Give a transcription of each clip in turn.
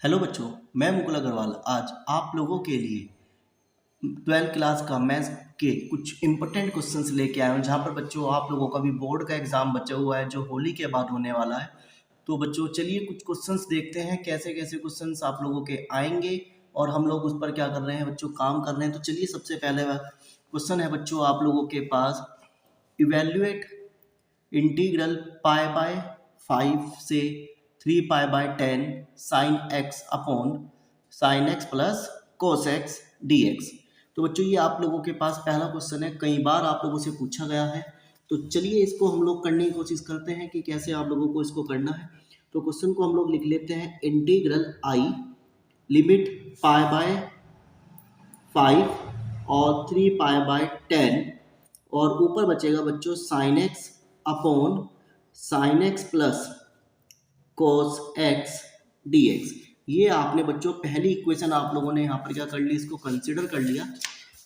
Hello बच्चों, मैं मुकुल अग्रवाल आज आप लोगों के लिए 12th क्लास का मैथ्स के कुछ इंपॉर्टेंट क्वेश्चंस लेके आया हूँ। जहाँ पर बच्चों आप लोगों का भी बोर्ड का एग्ज़ाम बचा हुआ है जो होली के बाद होने वाला है। तो बच्चों चलिए कुछ क्वेश्चंस देखते हैं कैसे कैसे क्वेश्चंस आप लोगों के आएंगे और हम लोग उस पर क्या कर रहे हैं बच्चों, काम कर रहे हैं। तो चलिए सबसे पहले क्वेश्चन है बच्चों आप लोगों के पास, इवेल्युएट इंटीग्रल पाई बाय 5 से 3 pi by 10 sine x upon sine x plus cos x d x. तो बच्चों ये आप लोगों के पास पहला क्वेश्चन है, कई बार आप लोगों से पूछा गया है। तो चलिए इसको हम लोग करने की कोशिश करते हैं कि कैसे आप लोगों को इसको करना है। तो क्वेश्चन को हम लोग लिख लेते हैं, integral I limit pi by 5 और 3 पाई बाय 10 और ऊपर बचेगा बच्चों sine x upon sine x plus cos x d x. ये आपने बच्चों पहली इक्वेशन आप लोगों ने यहाँ पर क्या कर ली, इसको कंसिडर कर लिया।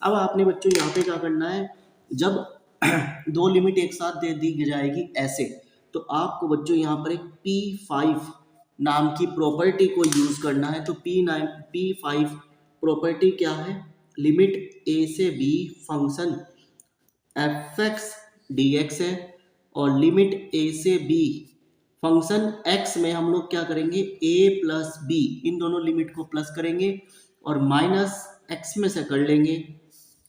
अब आपने बच्चों यहाँ पे क्या करना है, जब दो लिमिट एक साथ दे दी जाएगी ऐसे, तो आपको बच्चों यहाँ पर एक P5 नाम की प्रॉपर्टी को यूज करना है। तो P5 प्रॉपर्टी क्या है, लिमिट ए से B function f x d x है और लिमिट ए से बी फंक्शन एक्स में हम लोग क्या करेंगे, ए प्लस बी, इन दोनों लिमिट को प्लस करेंगे और माइनस एक्स में से कर लेंगे।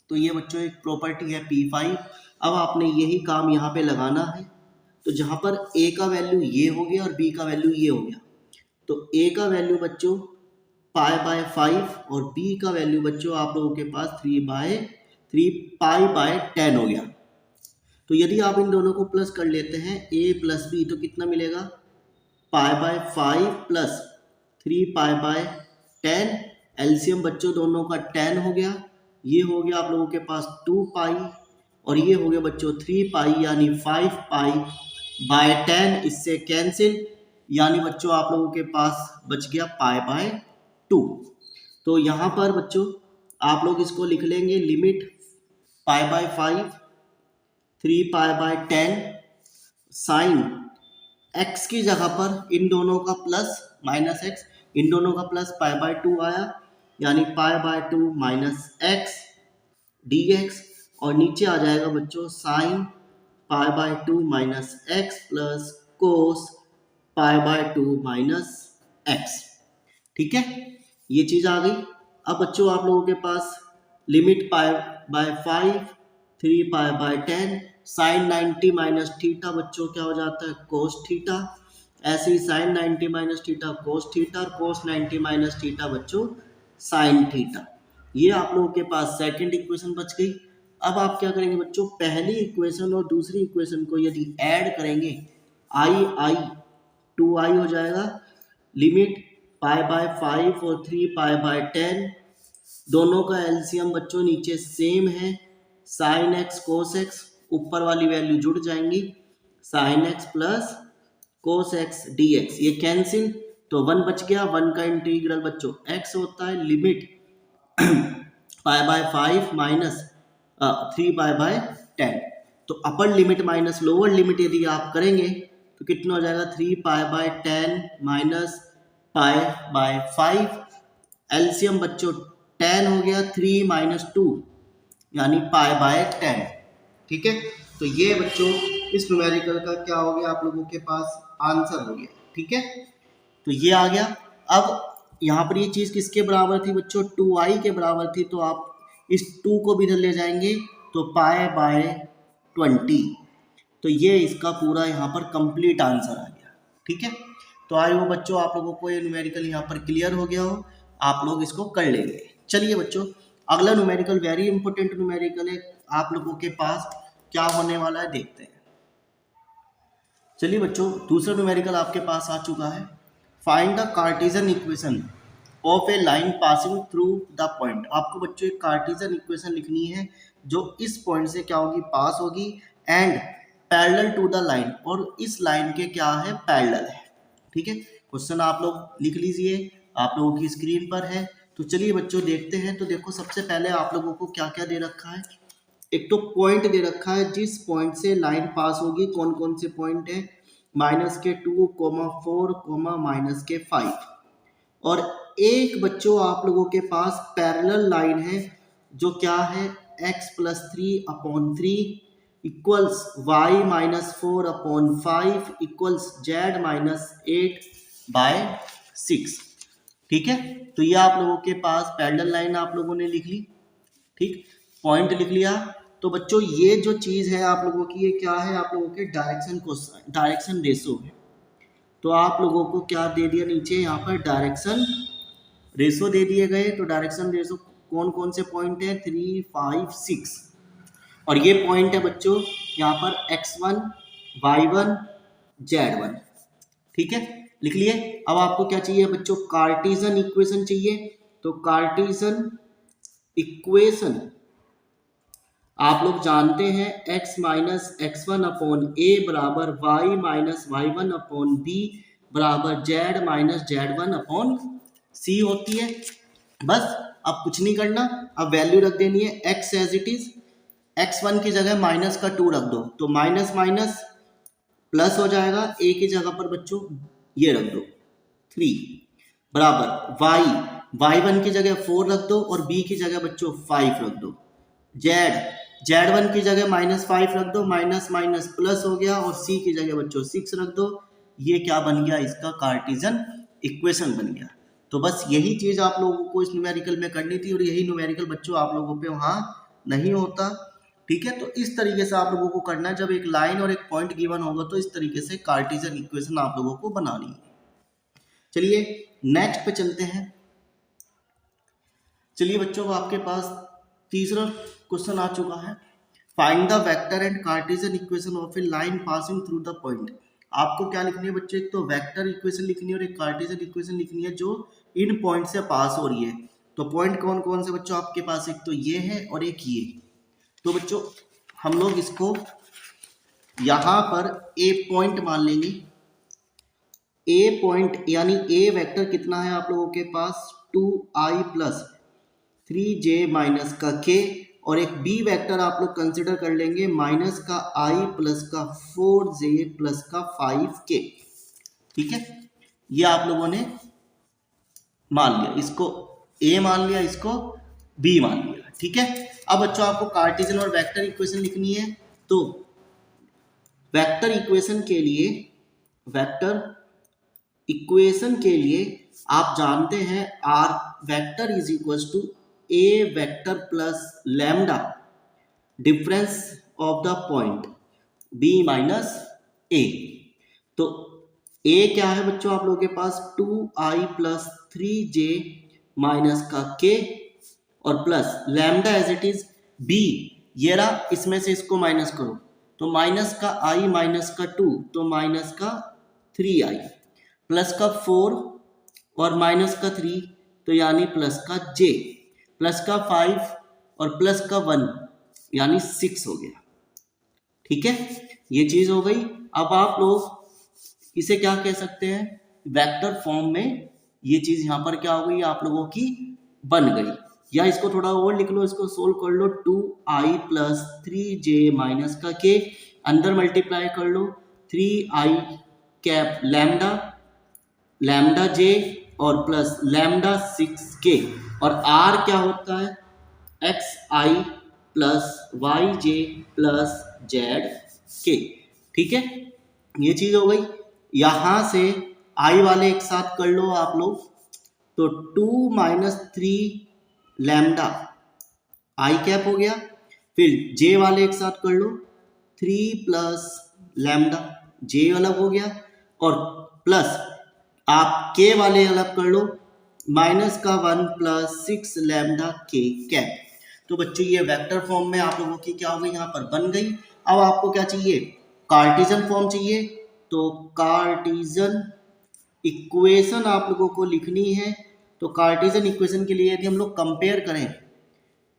तो ये बच्चों एक प्रॉपर्टी है P5। अब आपने यही काम यहाँ पे लगाना है। तो जहाँ पर ए का वैल्यू ये हो गया और बी का वैल्यू ये हो गया, तो ए का वैल्यू बच्चों पाई बाय 5 और बी का वैल्यू बच्चों आप लोगों के पास 3 पाई बाय 10 हो गया। तो यदि आप इन दोनों को प्लस कर लेते हैं ए प्लस बी, तो कितना मिलेगा, पाई by 5 plus 3 pi by 10। LCM बच्चों दोनों का 10 हो गया। ये हो गया आप लोगों के पास 2 पाई और ये हो गया बच्चों 3 पाई, यानी 5 पाई बाय 10 इससे कैंसिल, यानी बच्चों आप लोगों के पास बच गया पाई बाय 2। तो यहाँ पर बच्चों आप लोग इसको लिख लेंगे, limit pi by 5 3 pi by 10 sine x की जगह पर इन दोनों का प्लस माइनस एक्स, इन दोनों का प्लस पाई बाय 2 आया, यानी pi by 2 minus x d x, और नीचे आ जाएगा बच्चों sine pi by 2 minus x plus cos pi by 2 minus x. ठीक है, ये चीज आ गई। अब बच्चों आप लोगों के पास limit pi by 5 3 pi by 10 sine 90 minus theta बच्चों क्या हो जाता है, कोस थीटा। ऐसे ही sine 90 minus theta cos theta और कोस 90 माइनस थीटा बच्चों साइन थीटा। ये आप लोगों के पास सेकंड इक्वेशन बच गई। अब आप क्या करेंगे बच्चों, पहली इक्वेशन और दूसरी इक्वेशन को यदि ऐड करेंगे, आई 2i हो जाएगा। लिमिट पाई बाय 5 और 3 पाई बाय 10 दोनों का एलसीएम बच्चों नीचे सेम है, साइन एक्स कोस एक्स, ऊपर वाली वैल्यू जुड़ जाएंगी, sine x plus cos x d x, ये कैंसिल, तो 1 बच गया। 1 का इंटीग्रल बच्चों x होता है limit pi by 5 minus 3 pi by 10। तो upper limit minus lower limit यदि आप करेंगे तो कितना हो जाएगा, 3 pi by 10 minus pi by 5। LCM बच्चों 10 हो गया, 3 माइनस 2 यानी पाई बाय 10। ठीक है, तो ये बच्चों इस न्यूमेरिकल का क्या हो गया, आप लोगों के पास आंसर हो गया। ठीक है, तो ये आ गया। अब यहाँ पर ये चीज़ किसके बराबर थी बच्चों, 2i के बराबर थी, तो आप इस 2 को भी इधर ले जाएंगे तो पाई बाय 20। तो ये इसका पूरा यहाँ पर कंप्लीट आंसर आ गया। ठीक है, तो आई वो बच्चों आप लोगों को ये न्यूमेरिकल यहाँ पर क्लियर हो गया हो, आप लोग इसको कर लेंगे। चलिए बच्चों अगला न्यूमेरिकल वेरी इंपॉर्टेंट न्यूमेरिकल है, आप लोगों के पास क्या होने वाला है देखते हैं। चलिए बच्चों दूसरा न्यूमेरिकल आपके पास आ चुका है, find the Cartesian equation of A line passing through the point. आपको बच्चों एक कार्टेशियन इक्वेशन लिखनी है जो इस पॉइंट से क्या होगी, पास होगी, and parallel to the line, और इस लाइन के क्या है, पैरेलल है। ठीक है, क्वेश्चन आप लोग लिख लीजिए, आप लोगों की स्क्रीन पर है। तो चलिए बच्चों देखते हैं। तो देखो सबसे पहले आप लोगों को क्या क्या दे रखा है, एक तो पॉइंट दे रखा है जिस पॉइंट से लाइन पास होगी, कौन कौन से पॉइंट है, -2, -4, -5। और एक बच्चों आप लोगों के पास पैरेलल लाइन है जो क्या है x+3/3 equals y-4/5 equals z-8/6। ठीक है, तो ये आप लोगों के पास पैरेलल लाइन आप लोगों ने लिख ली, ठीक, पॉइंट लिख लिया। तो बच्चों ये जो चीज है आप लोगों की, ये क्या है, आप लोगों के डायरेक्शन रेशो है। तो आप लोगों को क्या दे दिया नीचे, यहाँ पर डायरेक्शन रेशो दे दिए गए। तो डायरेक्शन रेशो कौन कौन से पॉइंट है, 3, 5, 6, और ये पॉइंट है बच्चों यहाँ पर x1, y1, z1। ठीक है, लिख लिए। अब आपको क्या चाहिए बच्चों, कार्टेशियन इक्वेशन चाहिए। तो कार्टेशियन इक्वेशन आप लोग जानते हैं x minus x1 upon a बराबर y minus y1 upon b बराबर z minus z1 upon c होती है। बस अब कुछ नहीं करना, अब वैल्यू रख देनी है x as it is. x1 की जगह माइनस का 2 रख दो, तो माइनस माइनस प्लस हो जाएगा। a की जगह पर बच्चों ये रख दो 3 बराबर y1 की जगह 4 रख दो और b की जगह बच्चों 5 रख दो। z1 की जगह -5 रख दो, माइनस माइनस प्लस हो गया, और c की जगह बच्चों 6 रख दो। ये क्या बन गया, इसका कार्टेशियन इक्वेशन बन गया। तो बस यही चीज आप लोगों को इस न्यूमेरिकल में करनी थी, और यही न्यूमेरिकल बच्चों आप लोगों पे वहां नहीं होता। ठीक है, तो इस तरीके से आप लोगों को करना है। जब एक लाइन और एक पॉइंट गिवन होगा तो इस तरीके से कार्टेशियन इक्वेशन आप लोगों को बनानी है। चलिए नेक्स्ट पे चलते हैं। चलिए बच्चों, आपके पास तीसरा क्वेश्चन आ चुका है। Find the vector and Cartesian equation of A line passing through the point. आपको क्या लिखनी है बच्चों, एक तो वेक्टर इक्वेशन लिखनी है और एक कार्टेशियन इक्वेशन लिखनी है जो इन पॉइंट से पास हो रही है। तो पॉइंट कौन कौन से बच्चों आपके पास, एक तो ये है और एक ये। तो बच्चों हम लोग इसको यहां पर ए पॉइंट मान लेंगे। ए पॉइंट यानी ए वेक्टर कितना है आप लोगों के पास, 2i प्लस 3j माइनस का k, और एक बी वेक्टर आप लोग कंसिडर कर लेंगे माइनस का i प्लस का 4j प्लस का 5k। ठीक है, ये आप लोगों ने मान लिया, इसको a मान लिया, इसको b मान लिया। ठीक है, अब बच्चों आपको कार्टेशियन और वेक्टर इक्वेशन लिखनी है। तो वेक्टर इक्वेशन के लिए आप जानते हैं r vector is equal to a vector plus lambda difference of the point b minus a। तो a क्या है बच्चों आप लोगों के पास, 2i प्लस 3j माइनस का k और plus lambda as it is b। ये रहा, इसमें से इसको माइनस करो तो माइनस का i माइनस का 2 तो माइनस का 3i प्लस का 4 और माइनस का 3 तो यानी प्लस का j प्लस का 5 और प्लस का 1 यानी 6 हो गया। ठीक है, ये चीज हो गई। अब आप लोग इसे क्या कह सकते हैं, वेक्टर फॉर्म में ये चीज यहां पर क्या हो गई, आप लोगों की बन गई। या इसको थोड़ा और लिख लो, इसको सोल्व कर लो, 2i प्लस 3j माइनस का k, अंदर मल्टीप्लाई कर लो 3i कैप लैम्डा j और प्लस लैम्डा 6k, और r क्या होता है, xi plus yj plus zk। ठीक है, ये चीज हो गई। यहां से i वाले एक साथ कर लो आप लोग, तो 2 माइनस 3 लैम्डा आई कैप हो गया। फिर j वाले एक साथ कर लो, 3 प्लस लैम्डा j अलग हो गया, और प्लस आप k वाले अलग कर लो, माइनस का 1 प्लस 6 लैम्डा k कैप। तो बच्चों ये वेक्टर फॉर्म में आप लोगों की क्या हो गई, यहाँ पर बन गई। अब आपको क्या चाहिए, कार्टेशियन फॉर्म चाहिए। तो कार्टेशियन इक्वेशन आप लोगों को लिखनी है। तो कार्टेशियन इक्वेशन के लिए यदि हम लोग कंपेयर करें,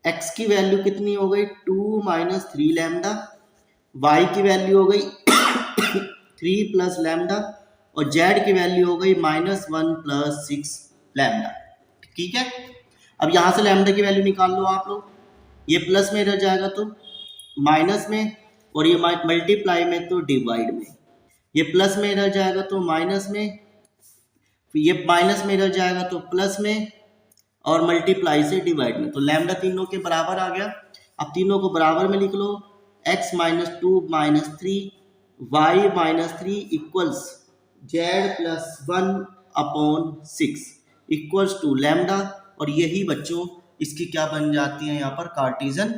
x की वैल्यू कितनी हो गई, 2 माइनस 3 लैम्डा, y की वैल्यू हो गई 3 प्लस लैम्डा, और z की वैल्यू हो गई -1 प्लस 6 लैम्डा। ठीक है, अब यहां से लैम्डा की वैल्यू निकाल लो आप लोग, ये प्लस में रह जाएगा तो माइनस में, और ये मल्टीप्लाई में तो डिवाइड में, ये प्लस में रह जाएगा तो माइनस में, ये माइनस में इधर जाएगा तो प्लस में, और मल्टीप्लाई से डिवाइड में, तो लैम्डा तीनों के बराबर आ गया। अब तीनों को बराबर में लिख लो, x minus 2 minus 3 y minus 3 equals z+1/6 equals to lambda, और यही बच्चों इसकी क्या बन जाती है यहाँ पर कार्टेशियन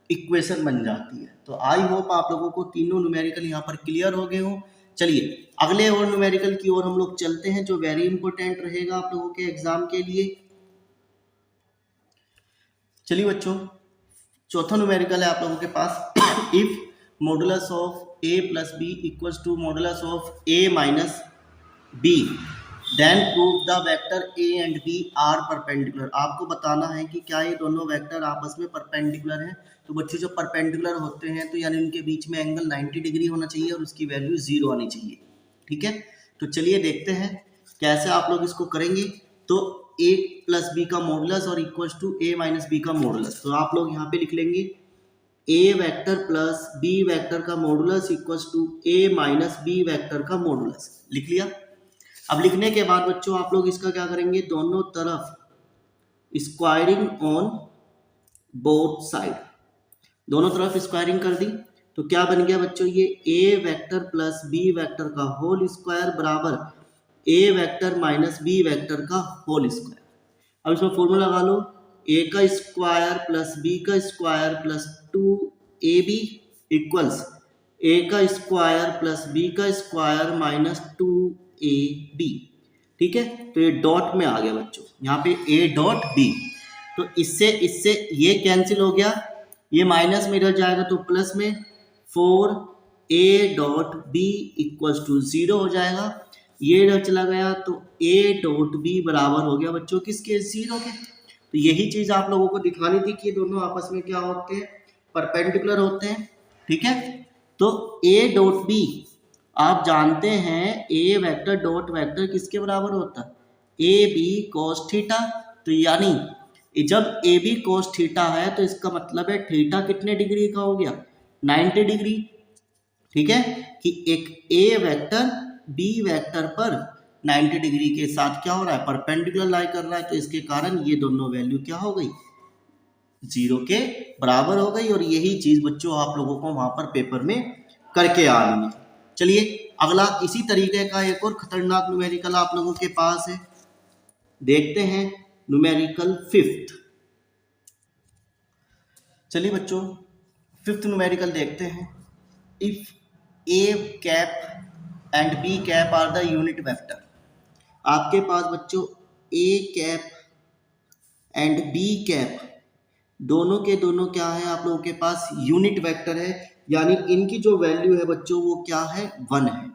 इक्वेशन बन जाती है। तो आई होप आप लोगों को तीनों न्यूमेरिकल यहाँ पर क्लियर हो गए हो। चलिए अगले और न्यूमेरिकल की ओर हम लोग चलते हैं, जो वेरी इंपॉर्टेंट रहेगा आप लोगों के एग्जाम के लिए। चलिए बच्चों, चौथा न्यूमेरिकल है आप लोगों के पास, if modulus of a plus B equals to modulus of a minus B then prove the vector a and b are perpendicular. आपको बताना है कि क्या ये दोनों वेक्टर आपस में परपेंडिकुलर हैं। तो बच्चे जो परपेंडिकुलर होते हैं तो यानी उनके बीच में एंगल 90 डिग्री होना चाहिए और उसकी वैल्यू 0 आनी चाहिए। ठीक है, तो चलिए देखते हैं कैसे आप लोग इसको करेंगे। तो a प्लस बी का मॉडुलस और equals to a minus B का मॉडुलस, तो आप लोग यहाँ पे लिख लेंगे a vector plus b vector का modulus equals to a minus b vector का मॉडुलस। लिख लिया। अब लिखने के बाद बच्चों आप लोग इसका क्या करेंगे, दोनों तरफ स्क्वायरिंग ऑन बोथ साइड, दोनों तरफ स्क्वायरिंग कर दी। तो क्या बन गया बच्चों, ये a vector plus b vector का होल स्क्वायर बराबर a vector minus b vector का होल स्क्वायर। अब इसमें फॉर्मूला लगा लो, a का स्क्वायर प्लस b का square plus 2ab equals a का स्क्वायर प्लस b का स्क्वायर माइनस 2ab। ठीक है, तो ये डॉट में आ गया बच्चों, यहाँ पे a डॉट b। तो इससे इससे ये कैंसिल हो गया, ये माइनस में इधर जाएगा तो प्लस में 4a dot b equals to 0 हो जाएगा। ये इधर चला गया तो a डॉट b बराबर हो गया बच्चों किसके, 0 के। तो यही चीज आप लोगों को दिखानी थी कि दोनों आपस में क्या होते हैं, परपेंडिकुलर होते हैं। ठीक है, तो a डॉट b आप जानते हैं a वेक्टर डॉट वेक्टर किसके बराबर होता है, ए बी कॉस थीटा। तो यानी जब ए बी कॉस थीटा है तो इसका मतलब है थीटा कितने डिग्री का हो गया, 90 डिग्री। ठीक है, कि एक a वेक्टर b वेक्टर पर 90 डिग्री के साथ क्या हो रहा है, परपेंडिकुलर लाई कर रहा है। तो इसके कारण ये दोनों वैल्यू क्या हो गई, 0 के बराबर हो गई। और यही चीज बच्चों आप लोगों को वहां पर पेपर में करके आनी है। चलिए अगला इसी तरीके का एक और खतरनाक न्यूमेरिकल आप लोगों के पास है, देखते हैं न्यूमेरिकल फिफ्थ। चलिए बच्चों फिफ्थ न्यूमेरिकल देखते हैं, if a cap and b cap are the unit vector. आपके पास बच्चों a cap and b cap दोनों के दोनों क्या है, आप लोगों के पास यूनिट वेक्टर है, यानी इनकी जो वैल्यू है बच्चों वो क्या है, 1 है।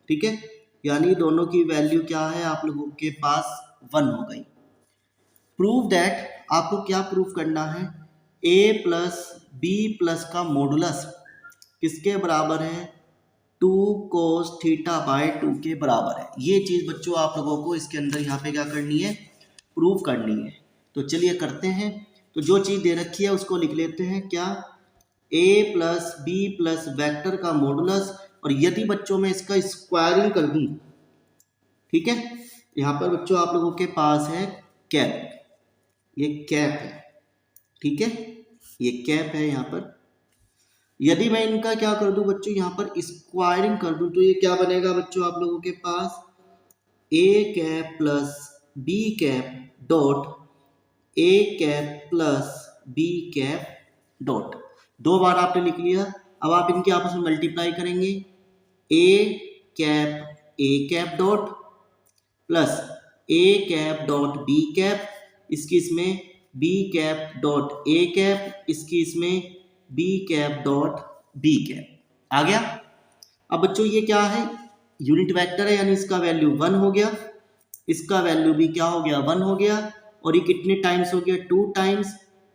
ठीक है, यानी दोनों की वैल्यू क्या है आप लोगों के पास 1 हो गई। प्रूव दैट, आपको क्या प्रूव करना है, a प्लस बी प्लस का मॉडुलस किसके बराबर है, 2 cos थीटा बाय 2 के बराबर है। ये चीज बच्चों आप लोगों को इसके अंदर यहाँ पे क्या करनी है, प्रूव करनी है। तो चलिए करते हैं। तो जो चीज दे रखी है उसको लिख लेते हैं, क्या, a plus B plus vector का मॉडुलस, और यदि बच्चों में इसका स्क्वायरिंग कर दूं, ठीक है, यहाँ पर बच्चों आप लोगों के पास है कैप, ये कैप है। ठीक है, ये कैप है यहाँ पर। यदि मैं इनका क्या कर दूं बच्चों, यहाँ पर स्क्वायरिंग कर दूं, तो ये क्या बनेगा बच्चों आप लोगों के पास, a cap plus b cap dot a cap plus b cap dot. 2 बार आपने लिख लिया। अब आप इनके आपस में मल्टीप्लाई करेंगे, a cap dot plus a cap dot b cap, इसकी इसमें b cap dot a cap, इसकी इसमें b cap dot b cap. आ गया। अब बच्चों ये क्या है, यूनिट वेक्टर है, यानी इसका वैल्यू 1 हो गया, इसका वैल्यू भी क्या हो गया, 1 हो गया, और ये कितने टाइम्स हो गया, 2 टाइम्स,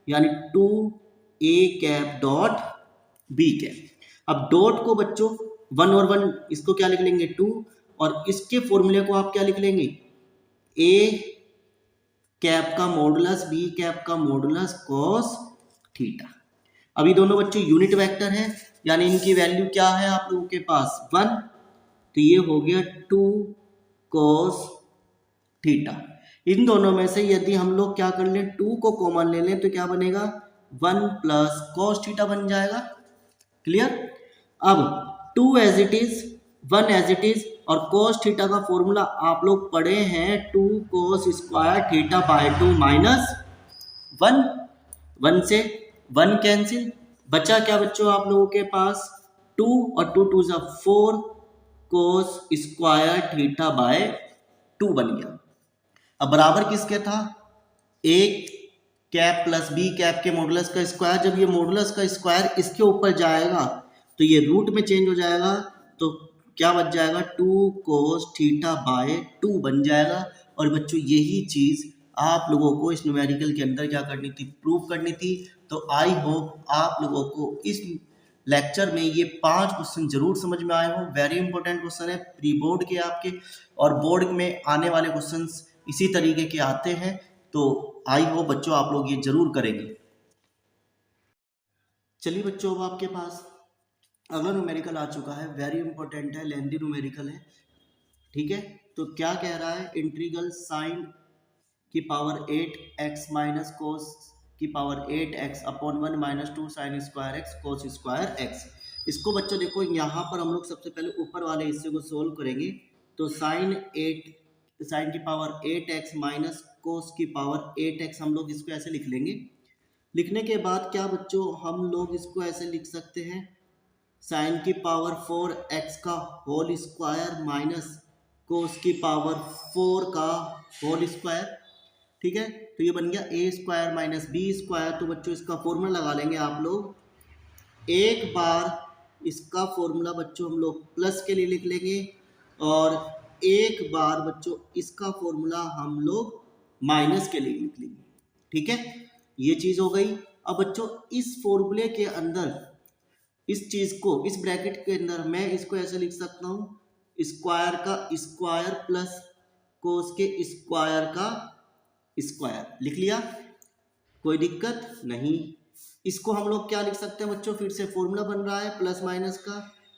यानी 2a cap dot b cap. अब डॉट को बच्चों 1 और 1 इसको क्या लिख लेंगे, 2, और इसके फॉर्मूले को आप क्या लिख लेंगे, a कैप का मॉडुलस b कैप का मॉडुलस कॉस थीटा। अभी दोनों बच्चों यूनिट वेक्टर है, यानी इनकी वैल्यू क्या है आप लोगों के पास, 1, तो ये हो गया 2 cos थीटा। इन दोनों में से यदि हम लोग क्या कर लें, 2 को कॉमन ले लें तो क्या बनेगा, 1 प्लस कॉस थीटा बन जाएगा। क्लियर। अब 2 as it is, 1 as it is, और cos थीटा का फॉर्मूला आप लोग पढ़े हैं, 2 cos square theta by 2 minus 1, 1 से 1 कैंसिल, बचा क्या बच्चों आप लोगों के पास, 2 और 2 2 जा 4 cos स्क्वायर थीटा बाय 2 बन गया। अब बराबर किसके था, एक कैप प्लस बी कैप के मॉडुलस का स्क्वायर। जब ये मॉडुलस का स्क्वायर इसके ऊपर जाएगा तो ये रूट में चेंज हो जाएगा, तो क्या बच जाएगा, 2 cos थीटा बाय 2 बन जाएगा। और बच्चों यही चीज आप लोगों को इस न्यूमेरिकल के अंदर क्या करनी थी, प्रूव करनी थी। तो आई होप आप लोगों को इस लेक्चर में ये 5 क्वेश्चन जरूर समझ में आए हों। वेरी इंपॉर्टेंट क्वेश्चन है, प्री बोर्ड के आपके, और बोर्ड में आने वाले क्वेश्चन इसी तरीके के आते हैं। तो आई होप बच्चों आप लोग ये जरूर करेंगे। चलिए बच्चों, अब आपके पास अगला न्यूमेरिकल आ चुका है, वेरी इंपॉर्टेंट है, लेंथी न्यूमेरिकल है। ठीक है, तो क्या कह रहा है, इंटीग्रल साइन की पावर 8x माइनस कोस की power 8x upon 1 minus 2 sine square x cos square x. इसको बच्चों देखो, यहाँ पर हम लोग सबसे पहले ऊपर वाले हिस्से को सोल्व करेंगे। तो साइन की पावर 8x माइनस कोस की पावर 8x, हम लोग इसको ऐसे लिख लेंगे। लिखने के बाद क्या बच्चों, हम लोग इसको ऐसे लिख सकते हैं, साइन की पावर 4x का होल स्क्वायर माइनस कोस की पावर 4 का होल स्क्वायर। ठीक है, तो ये बन गया ए स्क्वायर माइनस बी स्क्वायर। तो बच्चों इसका फॉर्मूला लगा लेंगे आप लोग, एक बार इसका फॉर्मूला बच्चों हम लोग प्लस के लिए लिख लेंगे, और एक बार बच्चों इसका फॉर्मूला हम लोग माइनस के लिए लिख लेंगे। ठीक है, ये चीज हो गई। अब बच्चों इस फॉर्मूले के अंदर इस चीज को, इस ब्रैकेट के अंदर मैं इसको ऐसे लिख सकता हूं, स्क्वायर का स्क्वायर प्लस कोस के स्क्वायर का स्क्वायर। लिख लिया, कोई दिक्कत नहीं। इसको हम लोग क्या लिख सकते हैं बच्चों, फिर से फॉर्मूला बन रहा है प्लस माइनस का,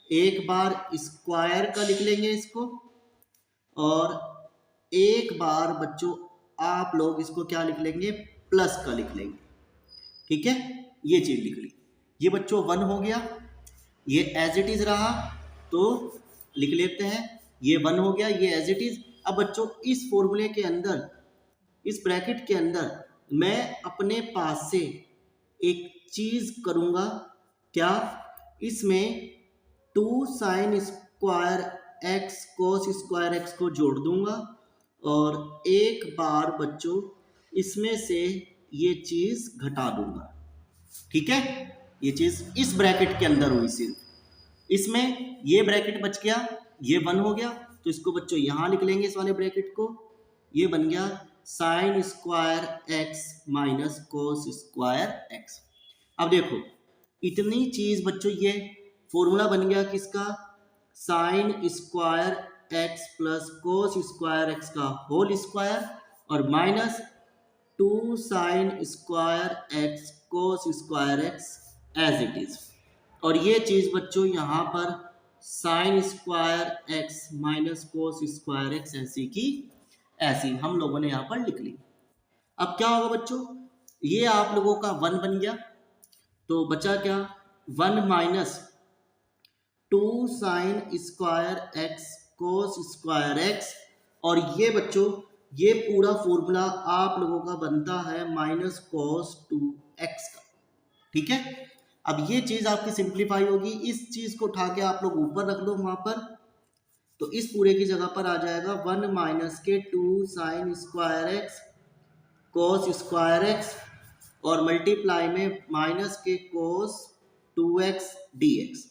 एक बार स्क्वायर का लिख लेंगे इसको, और एक बार बच्चों आप लोग इसको क्या लिख लेंगे, प्लस का लिख लेंगे। ठीक है, ये चीज लिख ली। ये बच्चों 1 हो गया, ये एज इट इज रहा, तो लिख लेते हैं, ये 1 हो गया, ये एज इट इज। अब बच्चों इस फॉर्मूले के अंदर, इस ब्रैकेट के अंदर मैं अपने पास से एक चीज करूंगा, क्या, इसमें 2 sine square x cos square x को जोड़ दूंगा, और एक बार बच्चों इसमें से ये चीज घटा दूंगा। ठीक है, ये चीज इस ब्रैकेट के अंदर हुई, सिर्फ इसमें ये ब्रैकेट बच गया, ये 1 हो गया, तो इसको बच्चों यहां लिख लेंगे, इस वाले ब्रैकेट को। ये बन गया sign square x minus cos square x. अब देखो इतनी चीज बच्चों, ये फॉर्मूला बन गया किसका, sine square x plus cos square x का होल स्क्वायर, और minus 2 sine square x cos square x as it is. और ये चीज बच्चों यहाँ पर sine square x minus cos square x ऐसी की ऐसी हम लोगों ने यहाँ पर लिख ली। अब क्या होगा बच्चों, ये आप लोगों का 1 बन गया, तो बचा क्या, 1 minus 2 sine square x cos square x, और ये बच्चों ये पूरा फॉर्मूला आप लोगों का बनता है माइनस कोस 2x का। ठीक है, अब ये चीज आपकी सिंप्लीफाई होगी, इस चीज को उठा के आप लोग ऊपर रख दो वहां पर, तो इस पूरे की जगह पर आ जाएगा 1 माइनस के 2 sine square x cos square x, और मल्टीप्लाई में माइनस के कोस 2x dx।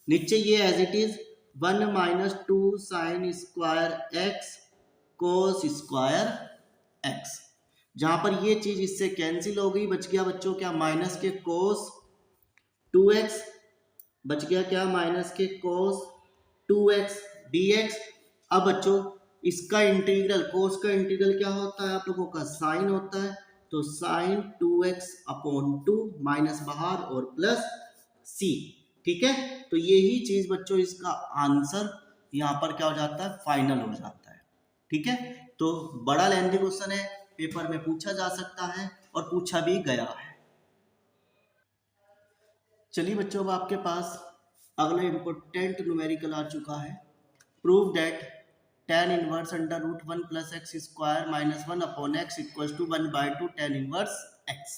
नीचे ये as it is 1 minus 2 sine square x cos square x, जहां पर ये चीज इससे कैंसिल हो गई, बच गया बच्चों क्या, माइनस के कोस 2x, बच गया क्या, माइनस के कोस 2x dx। अब बच्चों इसका इंटीग्रल, कोस का इंटीग्रल क्या होता है आप लोगों का, साइन होता है, तो साइन 2x अपॉन 2 माइनस बाहर और प्लस c। ठीक है, तो यही चीज बच्चों इसका आंसर यहाँ पर क्या हो जाता है, फाइनल हो जाता है। ठीक है, तो बड़ा लेंथी क्वेश्चन है, पेपर में पूछा जा सकता है और पूछा भी गया है। चलिए बच्चों, अब आपके पास अगला इंपॉर्टेंट न्यूमेरिकल आ चुका है। Prove that tan inverse under root 1 plus x square minus 1 upon x equal to 1/2 tan inverse x.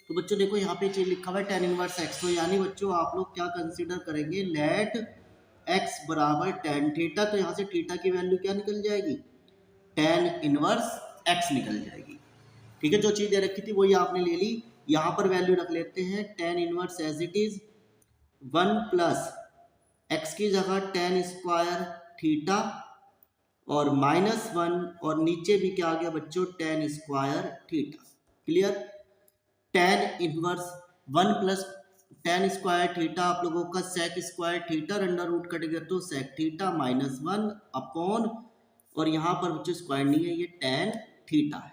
तो बच्चों देखो यहाँ पे चीज लिखा हुआ है tan इनवर्स एक्स, तो यानी बच्चों आप लोग क्या कंसीडर करेंगे, लेट x बराबर tan थीटा, तो यहाँ से थीटा की वैल्यू क्या निकल जाएगी, tan इनवर्स x निकल जाएगी। ठीक है, जो चीज दे रखी थी वही आपने ले ली, यहाँ पर वैल्यू रख लेते हैं tan inverse as it is 1 plus x की जगह tan स्क्वायर थीटा और -1 और नीचे भी क्या आ गया बच्चों, tan square theta. Clear, tan inverse 1 plus tan square theta आप लोगों का sec square theta, under root cut गया तो sec थीटा -1 अपॉन, और यहाँ पर बच्चों स्क्वायर नहीं है, ये tan थीटा है।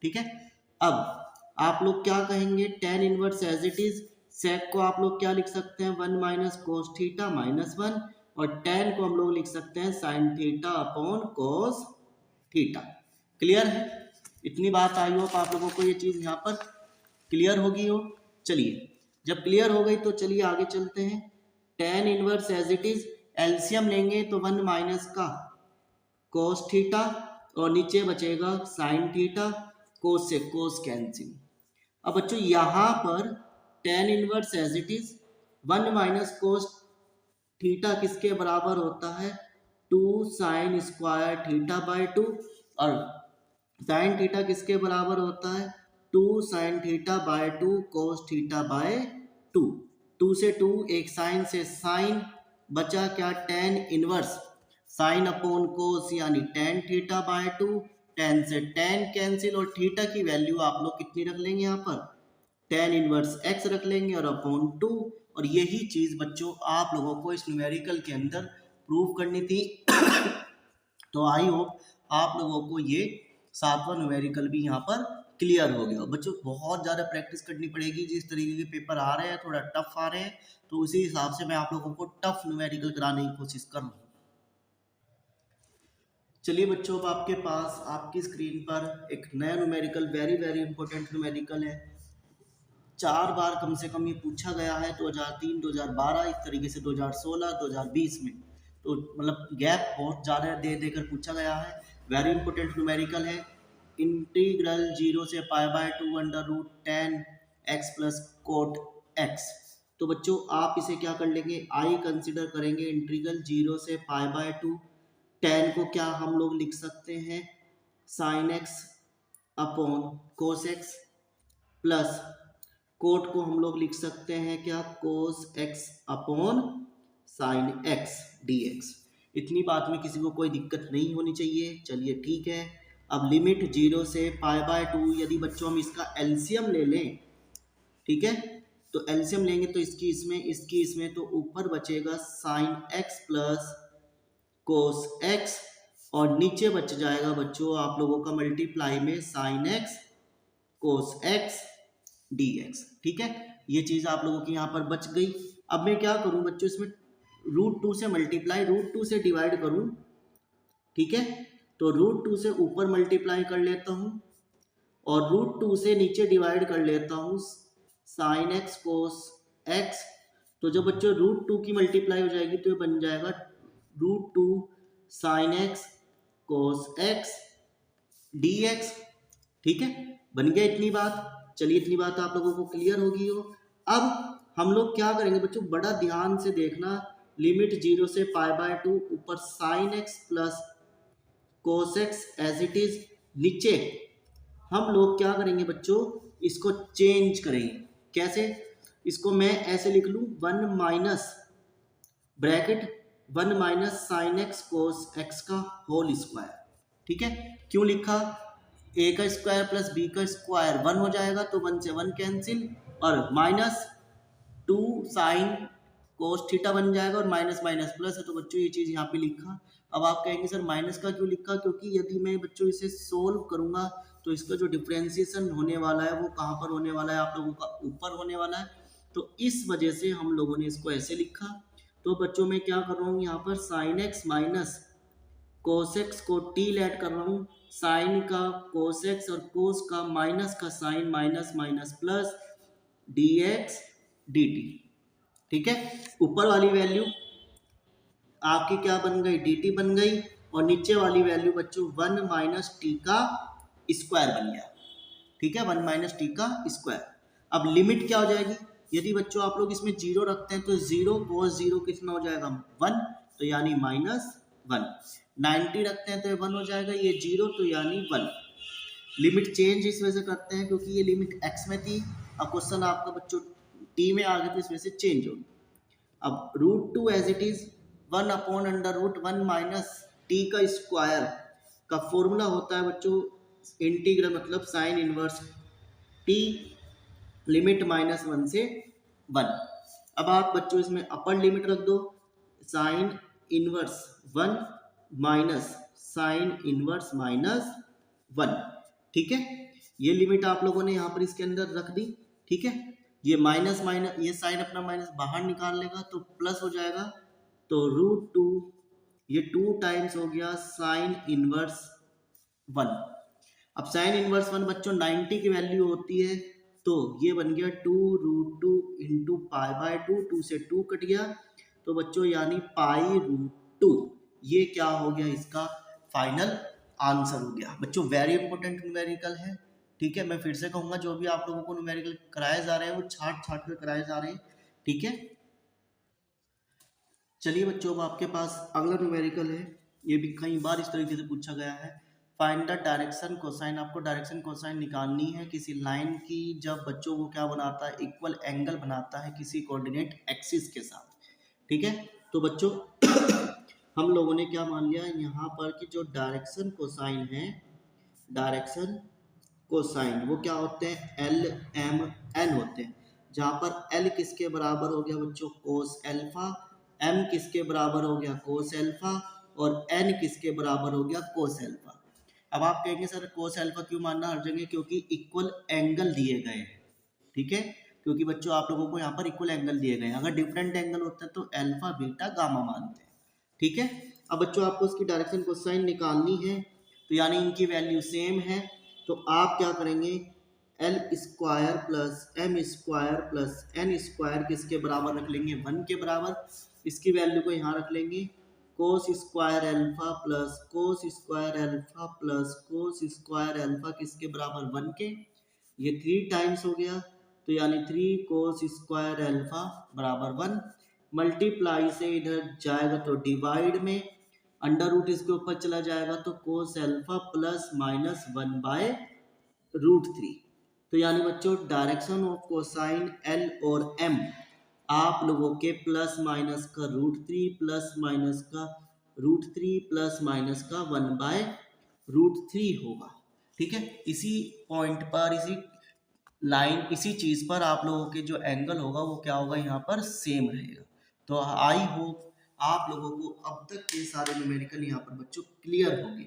ठीक है, अब आप लोग क्या कहेंगे, tan inverse as it is, sec को आप लोग क्या लिख सकते हैं, 1 माइनस कोस थीटा -1, और tan को हम लोग लिख सकते हैं sin theta upon cos theta. Clear है, इतनी बात आई हो आप लोगों को ये चीज यहाँ पर क्लियर होगी हो। चलिए, जब क्लियर हो गई तो चलिए आगे चलते हैं। tan inverse as it is, LCM लेंगे तो 1 माइनस का कोस थीटा और नीचे बचेगा साइन थीटा, कोस से कोस कैंसिल। अब बच्चों यहाँ पर tan inverse as it is 1 minus cos theta किसके बराबर होता है, 2 साइन स्क्वायर थीटा बाय 2, और साइन थीटा किसके बराबर होता है, 2 sine theta by 2 cos theta by 2। 2 से 2, एक साइन से साइन, बचा क्या, tan इनवर्स साइन अपॉन कोस यानी tan थीटा बाय 2, tan से tan कैंसिल, और थीटा की वैल्यू आप लोग कितनी रख लेंगे यहाँ पर, tan इनवर्स x रख लेंगे और अपॉन 2। और यही चीज बच्चों आप लोगों को इस न्यूमेरिकल के अंदर प्रूव करनी थी। तो आई होप आप लोगों को ये 7वां न्यूमेरिकल भी यहाँ पर क्लियर हो गया। बच्चों बहुत ज़्यादा प्रैक्टिस करनी पड़ेगी, जिस तरीके के पेपर आ रहे हैं थोड़ा टफ आ रहे हैं, तो उसी हिसाब से मैं आप लोगों को टफ न्यूमेरिकल कराने की कोशिश कर रहा हूँ। चलिए बच्चों, अब आपके पास आपकी स्क्रीन पर एक नया numerical, very very important numerical है। 4 बार कम से कम ये पूछा गया है, 2003, 2012, इस तरीके से 2016, 2020 में, तो मतलब गैप बहुत ज़्यादा दे देकर पूछा गया है। वेरी इंपॉर्टेंट न्यूमेरिकल है। इंटीग्रल 0 से π/2 under root 10 x plus cot x। तो बच्चों आप इसे क्या कर लेंगे, आई कंसिडर करेंगे इंटीग्रल 0 से π/2। 10 को क्या हम लोग लिख सकते हैं, sine x upon cos x, plus cot को हम लोग लिख सकते हैं क्या, cos x upon sine x dx। इतनी बात में किसी को कोई दिक्कत नहीं होनी चाहिए। चलिए ठीक है, अब लिमिट 0 से π/2, यदि बच्चों हम इसका एलसीएम ले लें, ठीक है, तो एलसीएम लेंगे तो इसकी इसमें तो ऊपर बचेगा sine x plus cos x, और नीचे बच जाएगा बच्चों आप लोगों का मल्टीप्लाई में sign x cos x dx। ठीक है, ये चीज आप लोगों की यहाँ पर बच गई। अब मैं क्या करूं बच्चों, इसमें √2 से मल्टीप्लाई, √2 से डिवाइड करूं, ठीक है, तो √2 से ऊपर मल्टीप्लाई कर लेता हूं और √2 से नीचे डिवाइड कर लेता हूं साइन x कोस x। तो जब बच्चों √2 की मल्टीप्लाई हो जाएगी तो ये बन जाएगा √2 sign x cos x dx। ठीक है, बन गया इतनी बात। चलिए इतनी बात आप लोगों को क्लियर होगी हो। अब हम लोग क्या करेंगे बच्चों, बड़ा ध्यान से देखना, लिमिट 0 से π/2, ऊपर sine x plus cos x as it is, नीचे हम लोग क्या करेंगे बच्चों, इसको चेंज करेंगे। कैसे, इसको मैं ऐसे लिख लूं, 1 minus bracket 1 minus sine x cos x का होल स्क्वायर। ठीक है, क्यों लिखा, a का स्क्वायर प्लस b का स्क्वायर 1 हो जाएगा, तो 1 से 1 कैंसिल, और माइनस 2 साइन कोस थीटा बन जाएगा, और माइनस माइनस प्लस है, तो बच्चों ये चीज़ यहाँ पे लिखा। अब आप कहेंगे सर माइनस का क्यों लिखा, क्योंकि यदि मैं बच्चों इसे सोल्व करूँगा तो इसका जो डिफ्रेंसिएशन होने वाला है वो कहाँ पर होने वाला है, आप लोगों का ऊपर होने वाला है, तो इस वजह से हम लोगों ने इसको ऐसे लिखा। तो बच्चों मैं क्या कर रहा हूँ यहाँ पर, साइन एक्स माइनस कोसेक्स को टी ऐड कर रहा हूँ, साइन का कोसेक्स और कोस का माइनस का sine, minus minus plus d x d t. ठीक है, ऊपर वाली वैल्यू आपकी क्या बन गई, डी टी बन गई, और नीचे वाली वैल्यू बच्चों 1 माइनस टी का स्क्वायर बन गया। ठीक है, 1 माइनस टी का स्क्वायर। अब लिमिट क्या हो जाएगी, यदि बच्चों आप लोग इसमें जीरो रखते हैं तो जीरो कोस जीरो कितना हो जाएगा 1, तो यानी -1। 90 रखते हैं तो ये 1 हो जाएगा, ये जीरो तो यानी 1। लिमिट चेंज इस वजह से करते हैं क्योंकि ये लिमिट x में थी, अब क्वेश्चन आपका बच्चों t में आ गया तो इस वजह से चेंज होगी। अब √2 as it is 1/√1 minus t का स्क्वायर का फॉर्मूला होता है बच्चों इंटीग्रल मतलब साइन इनवर्स टी लिमिट -1 से 1। अब आप बच्चों इसमें अपर लिमिट रख दो, sine inverse 1 minus sine inverse -1। ठीक है, ये लिमिट आप लोगों ने यहाँ पर इसके अंदर रख दी। ठीक है, ये माइनस माइनस, ये साइन अपना माइनस बाहर निकाल लेगा तो प्लस हो जाएगा, तो √2 ये 2 टाइम्स हो गया साइन इनवर्स 1। अब साइन इनवर्स 1 बच्चों 90 की वैल्यू होती है, तो ये बन गया 2√2 इंटू π/2, 2 से 2 कट गया, तो बच्चों यानी π√2। ये क्या हो गया, इसका फाइनल आंसर हो गया। बच्चों वेरी इंपॉर्टेंट न्यूमेरिकल है। ठीक है, मैं फिर से कहूंगा जो भी आप लोगों को न्यूमेरिकल कराए जा रहे हैं वो छाट छाट कर कराए जा रहे हैं। ठीक है, चलिए बच्चों अब आपके पास अगला न्यूमेरिकल है, ये भी कई बार इस तरीके से पूछा गया है। फाइंड द डायरेक्शन कोसाइन, आपको डायरेक्शन कोसाइन निकालनी है किसी लाइन की जब बच्चों को क्या बनाता है, इक्वल एंगल बनाता है किसी कोऑर्डिनेट एक्सिस के साथ। ठीक है, तो बच्चों हम लोगों ने क्या मान लिया यहाँ पर कि जो डायरेक्शन कोसाइन है, डायरेक्शन कोसाइन वो क्या होते हैं, एल एम एन होते हैं, जहाँ पर एल किसके बराबर हो गया बच्चों, कोस एल्फा, एम किसके बराबर हो गया, कोस एल्फा, और एन किसके बराबर हो गया, कोस एल्फा। अब आप कहेंगे सर कोस एल्फा क्यों मानना हर जगह, क्योंकि इक्वल एंगल दिए गए हैं। ठीक है, क्योंकि बच्चों आप लोगों को यहाँ पर इक्वल एंगल दिए गए हैं, अगर डिफरेंट एंगल होता है तो अल्फा बीटा गामा मानते हैं। ठीक है, अब बच्चों आपको इसकी डायरेक्शन कोसाइन निकालनी है, तो यानी इनकी वैल्यू सेम है, तो आप क्या करेंगे, l square plus m square plus n square किसके बराबर रख लेंगे, 1 के बराबर। इसकी वैल्यू को यहाँ रख लेंगे, cos square alpha plus cos square alpha plus cos square alpha किसके बराबर, 1 के। ये 3 टाइम्स हो गया, तो यानी 3 कोस स्क्वायर एल्फा बराबर 1। मल्टीप्लाई से इधर जाएगा तो डिवाइड में, अंडर रूट इसके ऊपर चला जाएगा तो कोस एल्फा प्लस -1/√3। तो यानी बच्चों डायरेक्शन ऑफ कोसाइन एल और एम आप लोगों के प्लस माइनस का √3 प्लस माइनस का √3 प्लस माइनस का 1/√3 होगा। ठीक है, इसी पॉइंट पर, इसी लाइन, इसी चीज पर आप लोगों के जो एंगल होगा वो क्या होगा, यहाँ पर सेम रहेगा। तो आई होप आप लोगों को अब तक ये सारे न्यूमेरिकल यहाँ पर बच्चों क्लियर होंगे।